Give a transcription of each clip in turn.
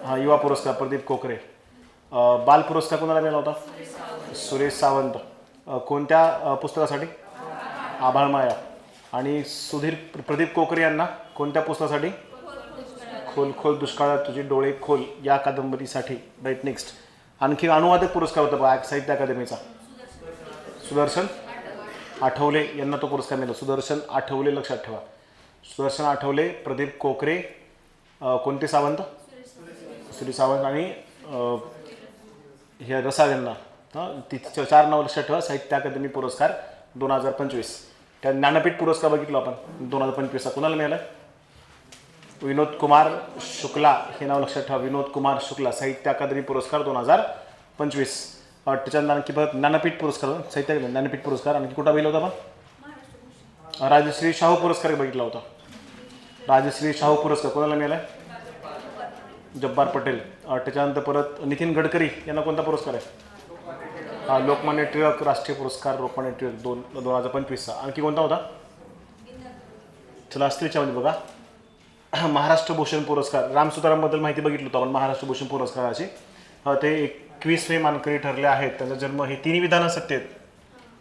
हा युवा पुरस्कार प्रदीप कोकरे. बाल पुरस्कार कोणाला मिळाला होता? सुरेश सावंत. कोणत्या पुस्तकासाठी? आभाळमाया. आणि प्रदीप कोकरे यांना कोणत्या पुस्तकासाठी? खोल खोल दुष्काळात तुझे डोळे खोल या कादंबरीसाठी. राईट. नेक्स्ट. आणखी अनुवादक पुरस्कार होता बघा साहित्य अकादमीचा. सुदर्शन आठवले यांना तो पुरस्कार मिळाला. सुदर्शन आठवले लक्षात ठेवा. सुदर्शन आठवले, प्रदीप कोकरे, कोणते सावंत? सुरेश सावंत आणि हे रसाळ यांना तिथे 4 नाव लक्षात ठेवा. साहित्य अकादमी पुरस्कार 2025. त्या ज्ञानपीठ पुरस्कार बघितला आपण 2025 कोणाला मिळाला? विनोद कुमार शुक्ला हे नाव लक्षात ठेवा. विनोद कुमार शुक्ला. साहित्य अकादमी पुरस्कार 2025. त्याच्यानंतर आणखी बघ ज्ञानपीठ पुरस्कार साहित्य ज्ञानपीठ पुरस्कार आणखी कुठं बघितला होता आपण? राजश्री शाहू पुरस्कार बघितला होता. राजश्री शाहू पुरस्कार कोणाला मिळाला? जब्बार पटेल. त्याच्यानंतर परत नितीन गडकरी यांना कोणता पुरस्कार आहे? लोकमान्य टिळक राष्ट्रीय पुरस्कार लोकमान्य टिळक 2025. आणखी कोणता होता? चला असतील याच्यामध्ये बघा. महाराष्ट्र भूषण पुरस्कार. राम सुतारामबद्दल माहिती बघितली होती आपण. महाराष्ट्र भूषण पुरस्काराची ते 21वे मानकरी ठरले आहेत. त्यांचा जन्म हे 3 विधानं सत्य आहेत.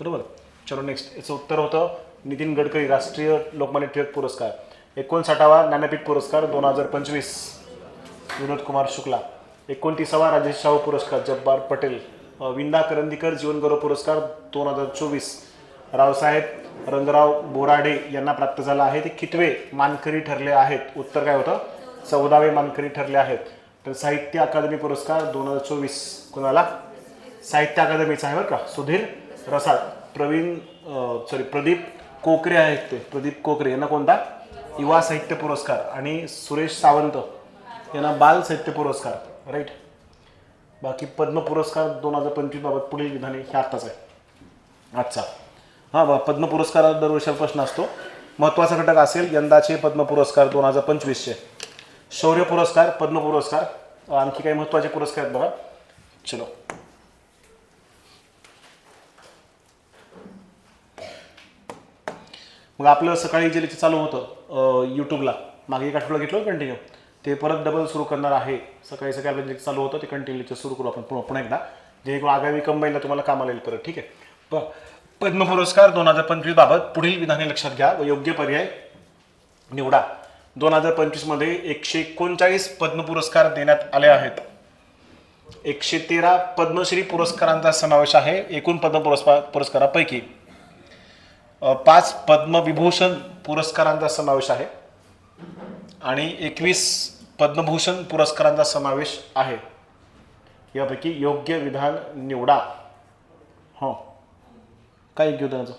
बरोबर. चलो नेक्स्ट. याचं उत्तर होतं नितीन गडकरी. राष्ट्रीय लोकमान्य टिळक पुरस्कार. 59वा ज्ञानपीठ पुरस्कार 2025 विनोद कुमार शुक्ला. 29वा राजेश शाहू पुरस्कार जब्बार पटेल. विंदा करंदीकर जीवनगौरव पुरस्कार 2024 रावसाहेब रंगराव बोराडे यांना प्राप्त झाला आहे. ते कितवे मानकरी ठरले आहेत? उत्तर काय होतं? 14वे मानकरी ठरले आहेत. तर साहित्य अकादमी पुरस्कार 2024 कोणाला? साहित्य अकादमीचा आहे बरं का. सुधीर रसाळ. प्रदीप कोकरे आहेत ते. प्रदीप कोकरे यांना कोणता? युवा साहित्य पुरस्कार. आणि सुरेश सावंत यांना बाल साहित्य पुरस्कार. राईट. बाकी पद्म पुरस्कार 2025 बाबत पुढील विधाने हे आत्ताच आहे. अच्छा. हां पद्म पुरस्कार दरवर्षी प्रश्न असतो. महत्त्वाचा घटक असेल यंदाचे पद्म पुरस्कार 2025चे. शौर्य पुरस्कार, पद्म पुरस्कार. आणखी काही महत्त्वाचे पुरस्कार आहेत बघा. चलो. मग आपलं सकाळी जे लेक्चर चालू होतं यूट्यूबला मागे एक आठवडा घेतलं कंटिन्यू, ते परत डबल सुरू करणार आहे. सकाळी आपलं जे चालू होतं ते कंटिन्यू लेक्चर सुरू करू आपण पुन्हा एकदा, जेणेकरून आगामी कंबाईनला तुम्हाला कामाला येईल परत. ठीक आहे. पद्म पुरस्कार 2025 बाबत पुढील विधाने लक्षात घ्या व योग्य पर्याय निवडा. 2025 मध्ये 139 पद्म पुरस्कार देण्यात आले आहेत. 113 पद्मश्री पुरस्कारांचा समावेश आहे. एकूण पद्म पुरस्कारापैकी 5 पद्मविभूषण पुरस्कारांचा समावेश आहे आणि 21 पद्मभूषण पुरस्कारांचा समावेश आहे. यापैकी योग्य विधान निवडा. हो काय योग्य विधानाचं?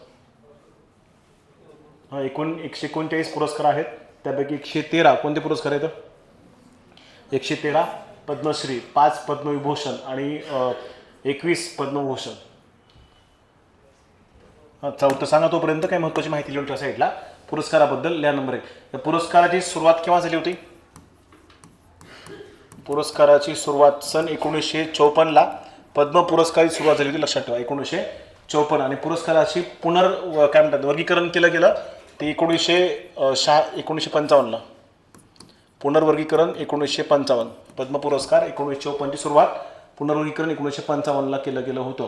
एकूण 139 पुरस्कार आहेत. त्यापैकी 113 कोणते पुरस्कार आहेत? 113 पद्मश्री, 5 पद्मविभूषण आणि 21 पद्मभूषण. चौथं सांगा तोपर्यंत काही महत्त्वाची माहिती लिहून ठेवा साईडला. पुरस्काराबद्दल लिहा. नंबर 1. या पुरस्काराची सुरुवात केव्हा झाली होती? पुरस्काराची सुरुवात सन 1954ला पद्म पुरस्काराची सुरुवात झाली होती. लक्षात ठेवा 1954. आणि पुरस्काराची काय म्हणतात वर्गीकरण केलं गेलं ते 1955ला. पुनर्वर्गीकरण 1955. पद्म पुरस्कार 1954ची सुरुवात, पुनर्वर्गीकरण 1955ला केलं गेलं होतं.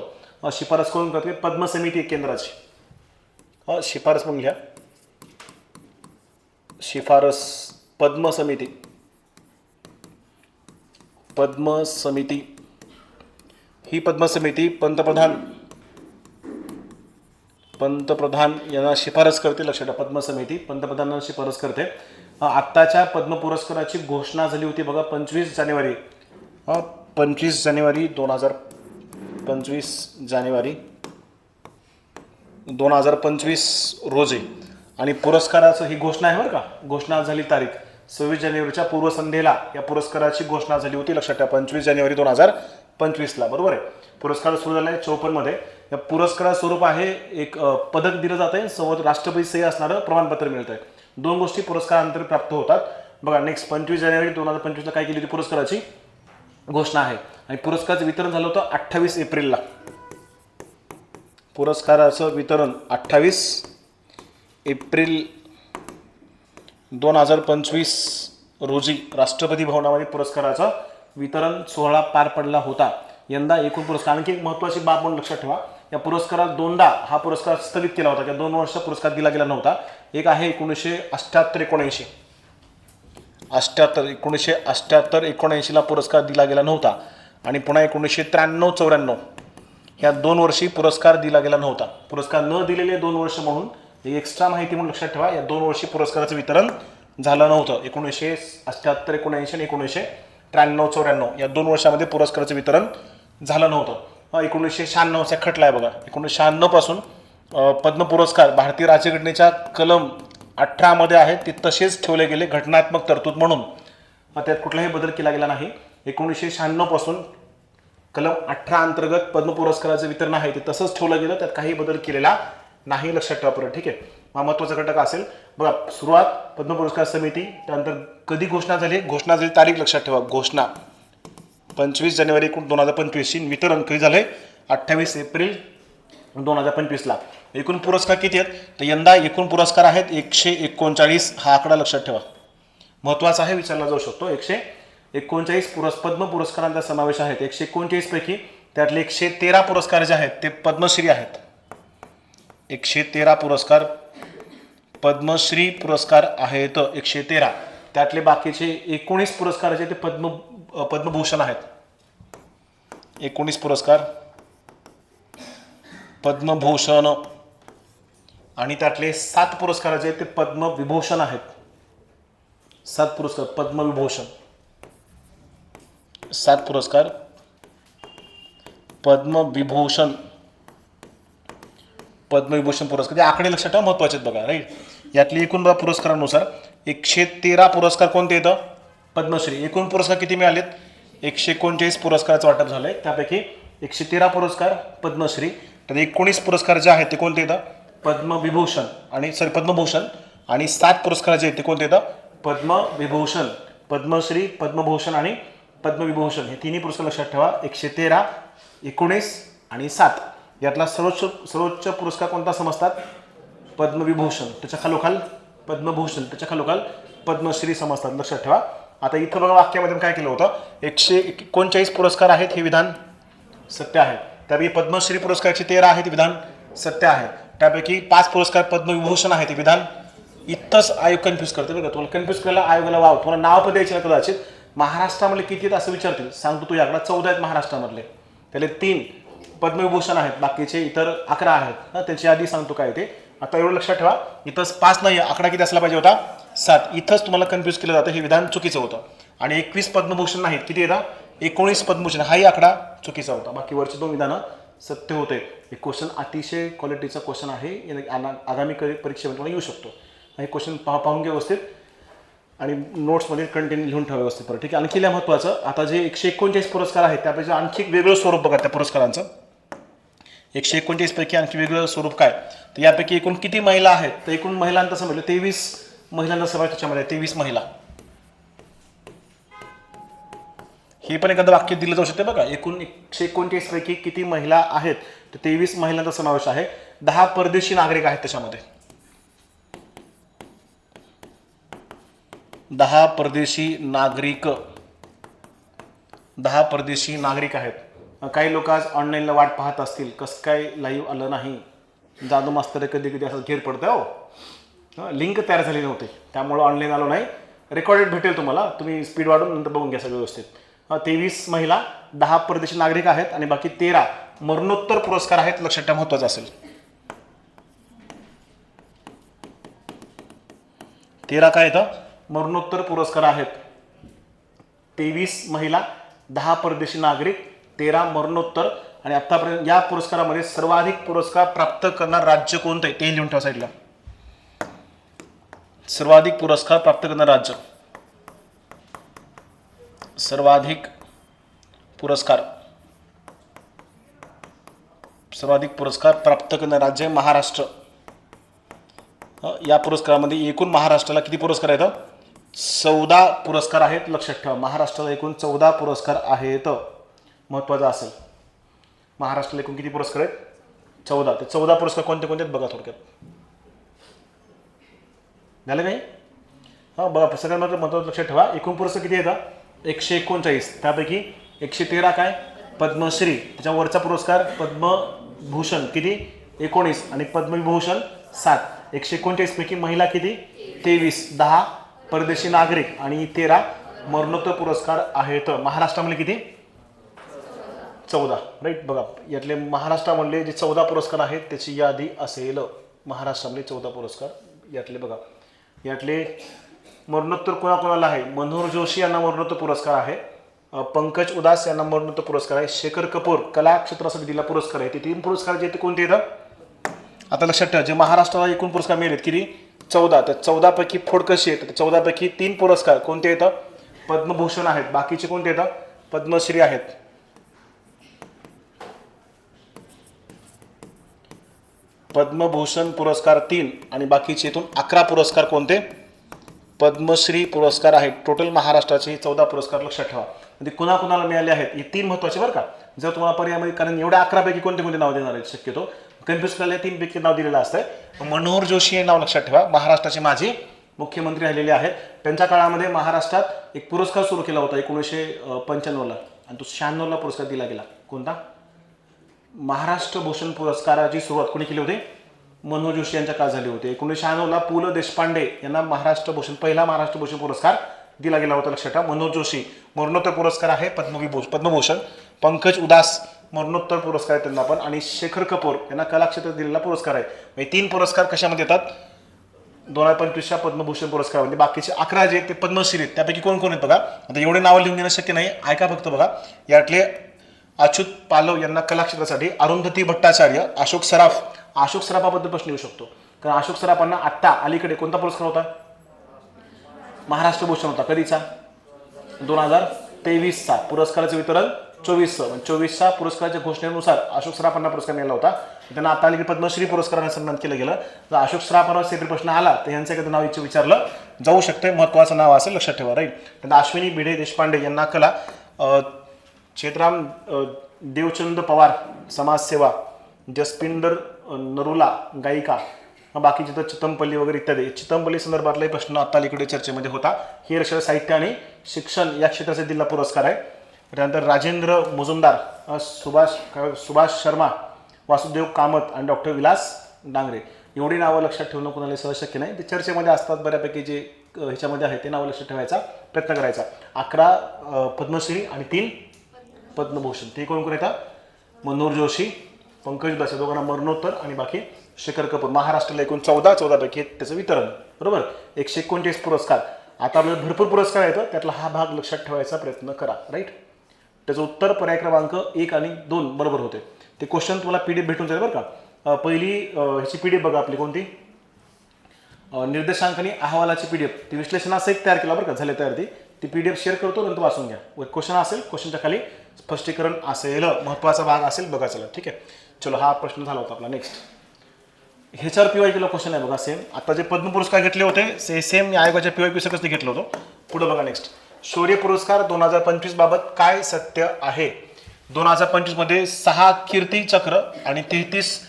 शिफारस करून करते पद्म समिती केंद्राची. शिफारस म्हणून घ्या. शिफारस पद्म समिती. पद्म समिती ही पद्म समिती पंतप्रधान यांना शिफारस करते. लक्षात ठेवा पद्म समिती पंतप्रधानांना शिफारस करते. आत्ताच्या पद्म पुरस्काराची घोषणा झाली होती बघा 25 जानेवारी 2025 रोजी. आणि पुरस्काराचं ही घोषणा आहे बरं का. घोषणा झाली तारीख 26 जानेवारीच्या पूर्वसंध्येला या पुरस्काराची घोषणा झाली होती. लक्षात ठेवा 25 जानेवारी 2025ला. बरोबर आहे. पुरस्कार सुरू झाला आहे 54 मध्ये. या पुरस्काराचं स्वरूप आहे एक पदक दिलं जात आहे, सोबत राष्ट्रपती सही असणारं प्रमाणपत्र मिळत आहे. 2 गोष्टी पुरस्कारांतर्गत प्राप्त होतात. बघा नेक्स्ट 25 जानेवारी 2025ला काय केली होती? पुरस्काराची घोषणा आहे. आणि पुरस्काराचं वितरण झालं होतं 28 एप्रिलला. पुरस्काराचं वितरण 28 एप्रिल 2025 रोजी राष्ट्रपती भवनामध्ये पुरस्काराचं वितरण सोहळा पार पडला होता. यंदा एकूण पुरस्कार, आणखी एक महत्त्वाची बाब म्हणून लक्षात ठेवा, या पुरस्कारात दोनदा हा पुरस्कार स्थगित केला होता, किंवा 2 वर्ष पुरस्कार दिला गेला नव्हता. एक आहे 1978-79, 1978-79ला पुरस्कार दिला गेला नव्हता, आणि पुन्हा 1993-94 ह्या 2 वर्षी पुरस्कार दिला गेला नव्हता. पुरस्कार न दिलेले 2 वर्ष म्हणून एक्स्ट्रा माहिती म्हणून लक्षात ठेवा, या 2 वर्षी पुरस्काराचं वितरण झालं नव्हतं. 1978-79 आणि 1993-94 या 2 वर्षामध्ये पुरस्काराचं वितरण झालं नव्हतं. 1996चा खटला आहे बघा. 1996 पासून पद्म पुरस्कार भारतीय राज्यघटनेच्या कलम 18 मध्ये आहेत, ते तसेच ठेवले गेले घटनात्मक तरतूद म्हणून. त्यात कुठलाही बदल केला गेला नाही. 1996 पासून कलम 18 अंतर्गत पद्म पुरस्काराचं वितरण आहे ते तसंच ठेवलं गेलं, त्यात काही बदल केलेला नाही, लक्षात ठेवा परत. ठीक आहे, हा महत्त्वाचा घटक असेल बघा. सुरुवात पद्म पुरस्कार समिती, त्यानंतर कधी घोषणा झाली, घोषणा झाली तारीख लक्षात ठेवा. घोषणा 25 जानेवारी 2025, वितरण कधी झालंय 28 एप्रिल 2025ला. एकूण पुरस्कार किती आहेत, तर यंदा एकूण पुरस्कार आहेत 139. हा आकडा लक्षात ठेवा, महत्त्वाचा आहे, विचारला जाऊ शकतो. 139 पद्म पुरस्कारांचा समावेश आहेत. 139 पैकी त्यातले 113 पुरस्कार जे आहेत ते पद्मश्री आहेत. 113 पुरस्कार पद्मश्री पुरस्कार आहेत 113. त्यातले बाकीचे 19 पुरस्कार जे ते पद्मभूषण आहेत. 19 पुरस्कार पद्मभूषण, आणि त्यातले 7 पुरस्कार जे ते पद्मविभूषण आहेत. 7 पुरस्कार पद्मविभूषण, 7 पुरस्कार पद्मविभूषण, पद्मविभूषण पुरस्कार. ते आकडे लक्षात ठेवा, महत्त्वाचे आहेत बघा. राईट, यातली एकूण बघा पुरस्कारानुसार 113 पुरस्कार कोणते येतं, पद्मश्री. एकूण पुरस्कार किती मिळालेत, 139 पुरस्काराचं वाटप झालंय. त्यापैकी 113 पुरस्कार पद्मश्री, तर 19 पुरस्कार जे आहेत ते कोणते येतं, पद्मविभूषण पद्मभूषण, आणि 7 पुरस्कार जे आहेत ते कोणते येतं, पद्मविभूषण. पद्मश्री, पद्मभूषण आणि पद्मविभूषण हे तिन्ही पुरस्कार लक्षात ठेवा. 113, 19 आणि 7. यातला सर्वोच्च पुरस्कार कोणता समजतात, पद्मविभूषण. त्याच्या खालोखाल पद्मभूषण, त्याच्या खालोखाल पद्मश्री समजतात, लक्षात ठेवा. आता इथं बघा वाक्यामध्ये काय केलं होतं, 139 पुरस्कार आहेत हे विधान सत्य आहे. त्यापैकी पद्मश्री पुरस्कार 113 आहेत, विधान सत्य आहे. त्यापैकी 5 पुरस्कार पद्मविभूषण आहेत, विधान. इथंच आयोग कन्फ्यूज करते बघा. तुम्हाला कन्फ्यूज करायला आयोगाला वाव, तुम्हाला नाव पण द्यायचे ना कदाचित. महाराष्ट्रामधले किती आहेत असं विचारतील, सांगतो तू याकडे 14 आहेत महाराष्ट्रामधले. त्याले 3 पद्मविभूषण आहेत, बाकीचे इतर 11 आहेत. त्याची यादी सांगतो काय ते. आता एवढं लक्षात ठेवा, इथंच 5 नाही, आकडा किती असला पाहिजे होता, 7. इथंच तुम्हाला कन्फ्यूज केलं जातं, हे विधान चुकीचं होतं. आणि 21 पद्मभूषण नाहीत, किती येतात, 19 पद्मभूषण, हाही आकडा चुकीचा होता. बाकी वरचे 2 विधानं सत्य होते. हे क्वेश्चन अतिशय क्वालिटीचा क्वेश्चन आहे, आगामी परीक्षेमध्ये तुम्हाला येऊ शकतो. हे क्वेश्चन पाहून घ्या व्यवस्थित, आणि नोट्समध्ये कंटिन्यू लिहून ठेवा व्यवस्थित परत. ठीक आहे, आणखी महत्त्वाचं, आता जे 139 पुरस्कार आहेत त्यापैकी आणखी एक वेगळं स्वरूप बघा त्या पुरस्कारांचं. 139 पैकी आणखी वेगळं स्वरूप काय, तर यापैकी एकूण किती महिला आहेत, तर एकूण महिलांचा समजलं 23 महिलांचा समावेश त्याच्यामध्ये, 23 महिला. हे पण एखादं वाक्य दिलं जाऊ शकते बघा. एकूण 139 पैकी किती महिला आहेत, तर 23 महिलांचा समावेश आहे. 10 परदेशी नागरिक आहेत त्याच्यामध्ये. 10 परदेशी नागरिक, 10 परदेशी नागरिक आहेत. काही लोक आज ऑनलाईनला वाट पाहत असतील, कसं काय लाईव्ह आलं नाही. जादू मास्तर कधी कधी असं घेर पडतं हो, लिंक तयार झाली नव्हती त्यामुळे ऑनलाईन आलो नाही. रेकॉर्डेड भेटेल तुम्हाला, तुम्ही स्पीड वाढून नंतर बघून घ्या सगळं व्यवस्थित. 23 महिला, 10 परदेशी नागरिक आहेत, आणि बाकी 13 मरणोत्तर पुरस्कार आहेत, लक्षात ठेवा, महत्त्वाचं असेल. 13 काय येतं, मरणोत्तर पुरस्कार आहेत. 23 महिला, 10 परदेशी नागरिक, 13 मरणोत्तर. आणि आतापर्यंत या पुरस्कारामध्ये सर्वाधिक पुरस्कार प्राप्त करणार राज्य कोणतं आहे ते लिहून ठेवा साईडला. सर्वाधिक पुरस्कार प्राप्त करणार राज्य, सर्वाधिक पुरस्कार प्राप्त करणारे राज्य महाराष्ट्र. या पुरस्कारामध्ये एकूण महाराष्ट्राला किती पुरस्कार आहेत, 14 पुरस्कार आहेत, लक्षात ठेवा. महाराष्ट्राला एकूण 14 पुरस्कार आहेत, महत्त्वाचं असेल. महाराष्ट्राला एकूण किती पुरस्कार आहेत, 14. ते 14 पुरस्कार कोणते कोणते आहेत बघा थोडक्यात. झालं काही, बघा सगळ्यात महत्त्वाचं लक्षात ठेवा. एकूण पुरस्कार किती येतात, 139, त्यापैकी 113 काय पद्मश्री, त्याच्यावरचा पुरस्कार पद्मभूषण किती 19 आणि पद्मविभूषण 7. 139 पैकी महिला किती 23, 10 परदेशी नागरिक आणि 13 मरणोत्तर पुरस्कार आहेत. महाराष्ट्रामध्ये किती 14. राईट. बघा यातले महाराष्ट्रामधले जे 14 पुरस्कार आहेत त्याची यादी असेल. महाराष्ट्रामध्ये 14 पुरस्कार यातले बघा. यातले मरणोत्तर कोणाकोणाला आहे, मनोहर जोशी यांना मरणोत्तर पुरस्कार आहे, पंकज उदास यांना मरणोत्तर पुरस्कार आहे, शेखर कपूर कला क्षेत्रासाठी दिला पुरस्कार आहे. ते 3 पुरस्कार जे ते कोणते येतात आता लक्षात ठेवा. जे महाराष्ट्राला एकूण पुरस्कार मिळालेत किती 14, तर 14 पैकी फोड कशी येतात, 14 पैकी 3 पुरस्कार कोणते येतात पद्मभूषण आहेत, बाकीचे कोणते येतात पद्मश्री आहेत. पद्मभूषण पुरस्कार 3 आणि बाकीचे इथून 11 पुरस्कार कोणते पद्मश्री पुरस्कार आहेत. टोटल महाराष्ट्राचे 14 पुरस्कार लक्षात ठेवा. म्हणजे कुणाकुणाला मिळाले आहेत हे 3 महत्त्वाचे बरं का. जर तुम्हाला पर्यायामध्ये कारण एवढ्या 11 पैकी कोणते कोणते नाव देणार आहेत शक्यतो कन्फ्युज करायला 3 पैकी नाव दिलेलं असतं. मनोहर जोशी हे नाव लक्षात ठेवा. महाराष्ट्राचे माजी मुख्यमंत्री राहिलेले आहेत. त्यांच्या काळामध्ये महाराष्ट्रात एक पुरस्कार सुरू केला होता 1995ला आणि तो 96ला पुरस्कार दिला गेला. कोणता महाराष्ट्र भूषण पुरस्काराची सुरुवात कोणी केली होती मनोहर जोशी यांच्या काळात झाली होती. 1996ला पु ल देशपांडे यांना महाराष्ट्र भूषण पहिला महाराष्ट्र भूषण पुरस्कार दिला गेला होता लक्षात ठेवा. मनोहर जोशी मरणोत्तर पुरस्कार आहे पद्मभूषण. पंकज उदास मरणोत्तर पुरस्कार आहे त्यांना पण, आणि शेखर कपूर यांना कला क्षेत्रात दिलेला पुरस्कार आहे. हे 3 पुरस्कार कशामध्ये येतात 2025च्या पद्मभूषण पुरस्कारामध्ये. बाकीचे 11 जे ते पद्मश्री आहेत. त्यापैकी कोण कोण आहेत बघा. आता एवढे नावं लिहून देणं शक्य नाही, ऐका फक्त बघा. यातले अच्युत पालव यांना कला क्षेत्रासाठी, अरुंधती भट्टाचार्य, अशोक सराफाबद्दल प्रश्न येऊ शकतो कारण अशोक सराफांना आत्ता अलीकडे कोणता पुरस्कार होता महाराष्ट्र भूषण होता. कधीचा 2023चा. पुरस्काराचं वितरण 24च्या पुरस्काराच्या घोषणेनुसार अशोक सराफांना पुरस्कार मिळाला होता. त्यांना आता अलीकडे पद्मश्री पुरस्काराने सन्मान केलं गेलं. जर अशोक सराफांवर सेपरेट प्रश्न आला तर यांचं एखादं नाव इथे विचारलं जाऊ शकते, महत्त्वाचं नाव असेल लक्षात ठेवा. राईट. त्यांना अश्विनी भिडे देशपांडे यांना कला, चेतराम देवचंद पवार समाजसेवा, जसपिंदर नरुला गायिका, बाकीचे तर चितमपल्ली वगैरे इत्यादी. चितमपल्ली संदर्भातलाही प्रश्न आता अलीकडे चर्चेमध्ये होता. हे साहित्य आणि शिक्षण या क्षेत्राचा दिला पुरस्कार आहे. त्यानंतर राजेंद्र मुजुमदार, सुभाष शर्मा, वासुदेव कामत आणि डॉक्टर विलास डांगरे. एवढी नावं लक्षात ठेवणं कोणाला सहज शक्य नाही. ते चर्चेमध्ये असतात बऱ्यापैकी. जे ह्याच्यामध्ये आहे ते नावं लक्षात ठेवायचा प्रयत्न करायचा. 11 पद्मश्री आणि 3 पद्मभूषण. ते कोण कोण येतात मनोहर जोशी, पंकज उदास या दोघांना मरणोत्तर आणि बाकी शेखर कपूर. महाराष्ट्राला एकूण 14 पैकी त्याचं वितरण. बरोबर. 129 पुरस्कार. आता आपल्याला भरपूर पुरस्कार येतं त्यातला हा भाग लक्षात ठेवायचा प्रयत्न करा. राईट. त्याचं उत्तर पर्याय क्रमांक 1 आणि 2 बरोबर होते. ते क्वेश्चन तुम्हाला PDF भेटून जाईल बरं का. पहिली ह्याची PDF बघा आपली कोणती निर्देशांकांनी अहवालाची PDF ती विश्लेषणासहित तयार केला बरं का. झाले तयार ती PDF शेअर करतो नंतर वाचून घ्या. क्वेश्चन असेल क्वेश्चनच्या खाली स्पष्टीकरण असेल, महत्त्वाचा भाग असेल बघा. चला ठीक आहे. चलो हा प्रश्न झाला होता आपला. नेक्स्ट ह्याच्यावर PYQ क्वेश्चन आहे बघा. सेम आता जे पद्म पुरस्कार घेतले होते सेम आयोगाच्या PYQ सकच ते घेतलं होतं. पुढे बघा. नेक्स्ट शौर्य पुरस्कार 2025 बाबत काय सत्य आहे. 2025 मध्ये 6 कीर्ती चक्र आणि 33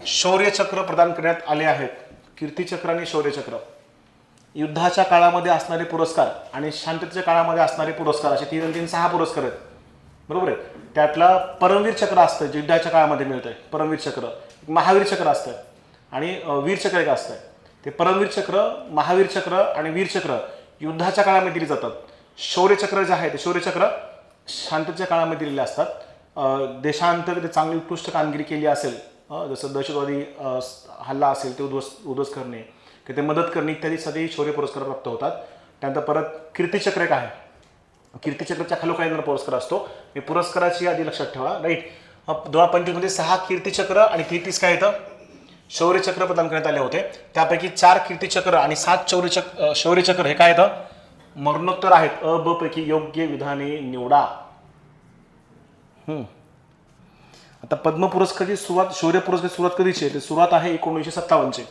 शौर्य चक्र प्रदान करण्यात आले आहेत. कीर्ती चक्र आणि शौर्य चक्र युद्धाच्या काळामध्ये असणारे पुरस्कार आणि शांततेच्या काळामध्ये असणारे पुरस्कार असे 3 आणि 3 6 पुरस्कार आहेत. बरोबर आहे. त्यातला परमवीर चक्र असतं जे युद्धाच्या काळामध्ये मिळतंय. परमवीर चक्र, महावीर चक्र असतं आणि वीर चक्र एक असतं. ते परमवीर चक्र, महावीर चक्र आणि वीर चक्र युद्धाच्या काळामध्ये दिली जातात. शौर्य चक्र जे आहे ते शौर्य चक्र शांततेच्या काळामध्ये दिलेले असतात. देशांतर्गत चांगली उत्कृष्ट कामगिरी केली असेल, जसं दहशतवादी हल्ला असेल ते उद्ध्वस्त करणे की ते मदत करणे इत्यादी सगळे शौर्य पुरस्कार प्राप्त होतात. त्यानंतर परत कीर्तीचक्र एक आहे. कीर्तीचक्राच्या खालोखाली येणारा पुरस्कार असतो. हे पुरस्काराची यादी लक्षात ठेवा. राईट. 2025 मध्ये 6 कीर्तीचक्र आणि 33 काय येतं शौर्यचक्र प्रदान करण्यात आले होते. त्यापैकी 4 कीर्तीचक्र आणि 7 शौर्यचक्र हे काय येतं मरणोत्तर आहेत. अ ब पैकी योग्य विधाने निवडा. आता पद्म पुरस्काराची सुरुवात, शौर्य पुरस्काराची सुरुवात कधीची आहे? सुरुवात आहे 1957ची.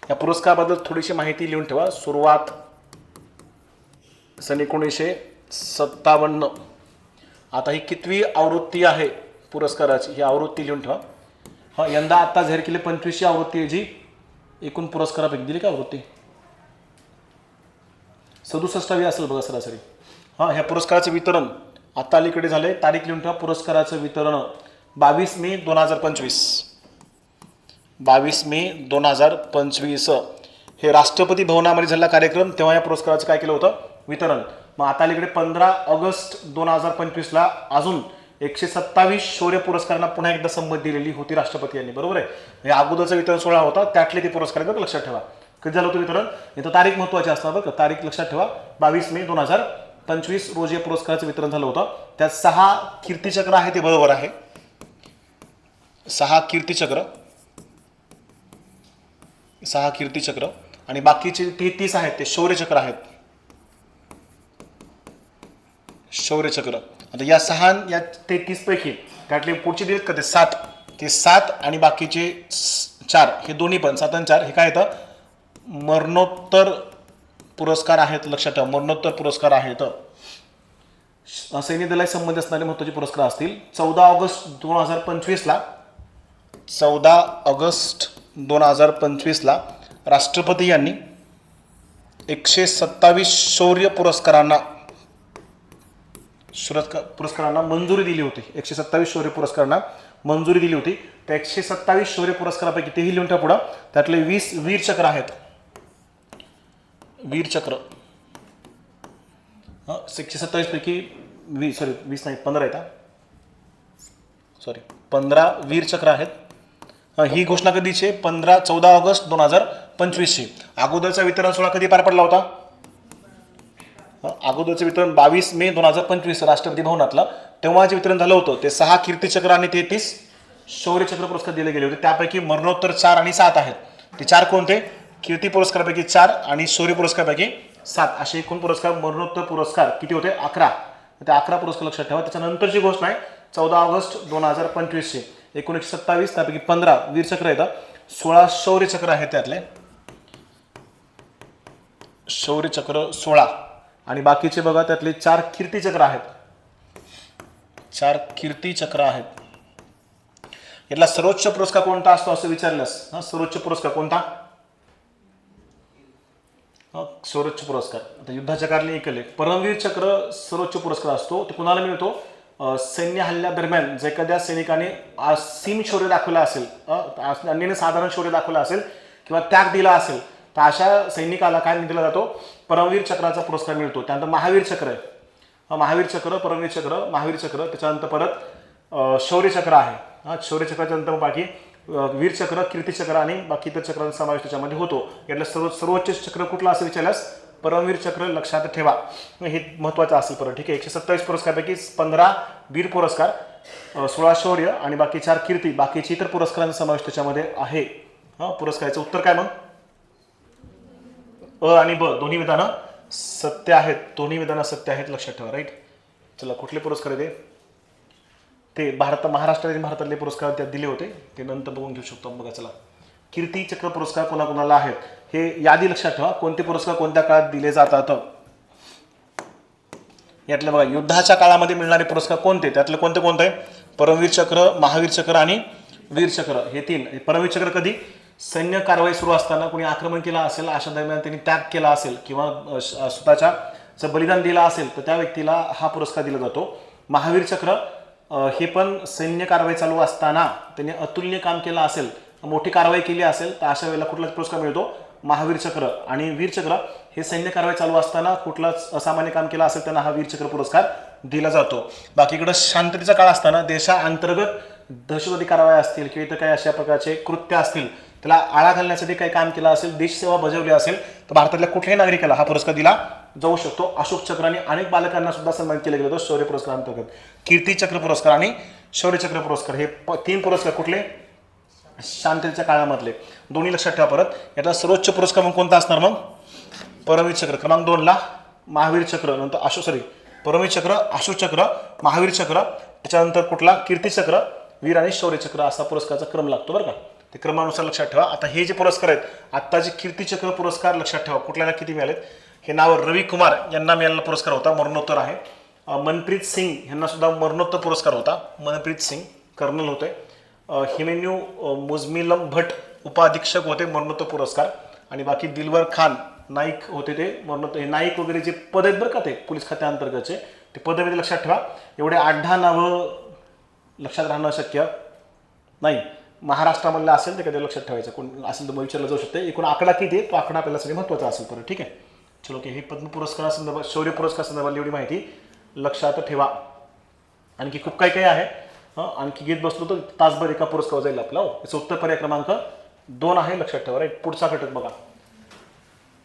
या पुरस्काराबद्दल थोडीशी माहिती लिहून ठेवा. सुरुवात सन 1957. आता ही कितवी आवृत्ती आहे पुरस्काराची ही आवृत्ती लिहून ठेवा. यंदा आता जाहीर केली 25वी आवृत्ती आहे जी एकूण पुरस्कारापैकी दिली का आवृत्ती 67वी असेल बघा सरासरी. हां, ह्या पुरस्काराचं वितरण आता अलीकडे झालंय. तारीख लिहून ठेवा. पुरस्काराचं वितरण 22 मे 2025. 22 मे 2025 हे राष्ट्रपती भवनामध्ये झालेला कार्यक्रम. तेव्हा या पुरस्काराचं काय केलं होतं? वितरण. मग आता अलीकडे 15 ऑगस्ट 2025ला अजून 127 शौर्य पुरस्कारांना पुन्हा एकदा संमती दिलेली होती राष्ट्रपती यांनी. बरोबर आहे. हे अगोदरचा वितरण सोहळा होता, त्यातले ते पुरस्कार आहेत. लक्षात ठेवा. कधी झालं होतं वितरण? इथं तारीख महत्त्वाची असणार बरं का. तारीख लक्षात ठेवा. 22 मे 2025 रोजी या पुरस्काराचं वितरण झालं होतं. त्यात 6 कीर्तिचक्र आहे, ते बरोबर आहे. 6 कीर्तिचक्र आणि बाकीचे 33 आहेत ते शौर्यचक्र आहेत. शौर्यचक्र. आता या 33 पैकी त्यातले पुढचे दिलेत का ते 7, ते 7 आणि बाकीचे 4 हे दोन्ही पण 7 आणि 4 हे काय येतं? मरणोत्तर पुरस्कार आहेत. लक्षात ठेवा, मरणोत्तर पुरस्कार आहेत. सैन्य दलाशी संबंधित असणारे महत्त्वाचे पुरस्कार असतील. 14 ऑगस्ट 2025ला राष्ट्रपती यांनी 127 शौर्य पुरस्कारांना मंजुरी दिली होती. 127 शौर्य पुरस्कारांना मंजुरी दिली होती. त्या 127 शौर्य पुरस्कारापैकी तेही लिहून ठेवा पुढं. त्यातले 20 वीरचक्र आहेत. वीरचक्र 127 पैकी 20 नाही 15 आहेत. 15 वीरचक्र आहेत. ही घोषणा कधीची? 14 ऑगस्ट 2025ची. अगोदरचा वितरण सोहळा कधी पार पडला होता? अगोदरचं वितरण 22 मे 2025 राष्ट्रपती भवनातलं. तेव्हा जे वितरण झालं होतं ते 6 कीर्तिचक्र आणि 33 शौर्यचक्र पुरस्कार दिले गेले होते. त्यापैकी मरणोत्तर 4 आणि 7 आहेत. ते 4 कोणते? कीर्ती पुरस्कारापैकी 4 आणि शौर्य पुरस्कारापैकी 7 असे एकूण पुरस्कार, मरणोत्तर पुरस्कार किती होते? 11. ते 11 पुरस्कार लक्षात ठेवा. त्याच्यानंतरची घोषणा आहे 14 ऑगस्ट 2025ची. 127 त्यापैकी 15 वीरचक्र येतात, 16 शौर्यचक्र आहेत. त्यातले शौर्यचक्र 16 आणि बाकीचे बघा त्यातले 4 कीर्तिचक्र आहेत. 4 कीर्तिचक्र आहेत. यातला सर्वोच्च पुरस्कार कोणता असतो असं विचारलंस? सर्वोच्च पुरस्कार कोणता? सर्वोच्च पुरस्कार आता युद्धाच्या कारणी ऐकले. परमवीर चक्र सर्वोच्च पुरस्कार असतो. तो कुणाला मिळतो? सैन्य हल्ल्यादरम्यान जर एखाद्या सैनिकाने असीम शौर्य दाखवलं असेल, अन्याने साधारण शौर्य दाखवलं असेल किंवा त्याग दिला असेल, तर अशा सैनिकाला काय दिला जातो? परमवीर चक्राचा पुरस्कार मिळतो. त्यानंतर महावीर चक्र आहे. महावीर चक्र, परमवीर चक्र, महावीर चक्र. त्याच्यानंतर परत शौर्यचक्र आहे. शौर्यचक्राच्या नंतर बाकी वीरचक्र, कीर्तिचक्र आणि बाकी इतर चक्रांचा समावेश त्याच्यामध्ये होतो. यातलं सर्वोच्च चक्र कुठलं असं विचारल्यास परमवीर चक्र लक्षात ठेवा. हे महत्त्वाचं असेल. परत ठीक आहे. 127 पुरस्कारपैकी 15 वीर पुरस्कार, 16 शौर्य आणि बाकी 4 कीर्ती, बाकीचे इतर पुरस्कारांचा समावेश त्याच्यामध्ये आहे. पुरस्काराचं उत्तर काय मग? अ आणि ब दोन्ही विधानं सत्य आहेत. दोन्ही विधानं सत्य आहेत. लक्षात ठेवा. राईट. चला, कुठले पुरस्कार आहे ते महाराष्ट्रातील भारतातले पुरस्कार त्यात दिले होते, ते नंतर बघून घेऊ शकतो. बघा चला, कीर्ती चक्र पुरस्कार कोणाकोणाला आहेत हे यादी लक्षात ठेवा. कोणते पुरस्कार कोणत्या काळात दिले जातात? यातले बघा युद्धाच्या काळामध्ये मिळणारे पुरस्कार कोणते? त्यातले कोणते? परमवीर चक्र, महावीर चक्र आणि वीरचक्र हे 3. परमवीर चक्र कधी? सैन्य कारवाई सुरू असताना कोणी आक्रमण केलं असेल, अशा दरम्यान त्यांनी त्याग केला असेल किंवा स्वतःच्या बलिदान दिला असेल तर त्या व्यक्तीला हा पुरस्कार दिला जातो. महावीर चक्र हे पण सैन्य कारवाई चालू असताना त्यांनी अतुलनीय काम केलं असेल, मोठी कारवाई केली असेल तर अशा वेळेला कुठलाच पुरस्कार मिळतो? महावीर चक्र. आणि वीरचक्र हे सैन्य कारवाई चालू असताना कुठलाच असामान्य काम केलं असेल त्यांना हा वीरचक्र पुरस्कार दिला जातो. बाकीकडं शांततेचा काळ असताना देशाअंतर्गत दहशतवादी कारवाई असतील किंवा इतर काही अशा प्रकारचे कृत्य असतील, त्याला आळा घालण्यासाठी काही काम केलं असेल, देशसेवा बजावली असेल तर भारतातल्या कुठल्याही नागरिकाला हा पुरस्कार दिला जाऊ शकतो. अशोक चक्राने अनेक बालकांना सुद्धा सन्मानित केले गेले होते शौर्य पुरस्कारांतर्गत. कीर्तिचक्र पुरस्कार आणि शौर्यचक्र पुरस्कार हे 3 पुरस्कार कुठले? शांततेच्या काळामधले. दोन्ही लक्षात ठेवा. परत यातला सर्वोच्च पुरस्कार मग कोणता असणार? मग परमवीर चक्र. क्रमांक 2ला महावीर चक्र, नंतर परमवीर चक्र, अशोक चक्र, महावीर चक्र, त्याच्यानंतर कुठला? कीर्तिचक्र, वीर आणि शौर्यचक्र असा पुरस्काराचा क्रम लागतो बरं का. ते क्रमानुसार लक्षात ठेवा. आता हे जे पुरस्कार आहेत, आत्ताचे कीर्तिचक्र पुरस्कार लक्षात ठेवा कुठल्याला किती मिळालेत. हे नाव रवी कुमार यांना मिळालेला पुरस्कार होता, मरणोत्तर आहे. मनप्रीत सिंग यांना सुद्धा मरणोत्तर पुरस्कार होता. मनप्रीत सिंग कर्नल होते. हिमेन्यू मुजमिलम भट उपाधीक्षक होते, मरणोत्तर पुरस्कार. आणि बाकी दिलवर खान नाईक होते ते म्हणून नाईक वगैरे जे पद आहेत बरं का ते पोलीस खात्याअंतर्गतचे ते पदामध्ये लक्षात ठेवा. एवढे 8-10 नावं लक्षात राहणं शक्य नाही. महाराष्ट्रामधलं असेल ते कधी लक्षात ठेवायचं, कोण असेल तर मग विचारलं जाऊ शकते. एकूण आकडा किती आहे तो आकडा आपल्याला महत्त्वाचा असेल परत. ठीक आहे, चलो ओके. हे पद्म पुरस्कारासंदर्भात शौर्य पुरस्कार संदर्भात एवढी माहिती लक्षात ठेवा. आणखी खूप काही काही आहे. आणखी घेत बसलो तर तासभर एका पुरस्कार जाईल आपला. याचं उत्तर पर्याय क्रमांक 2 आहे, लक्षात ठेवा. राईट. पुढचा घटक बघा.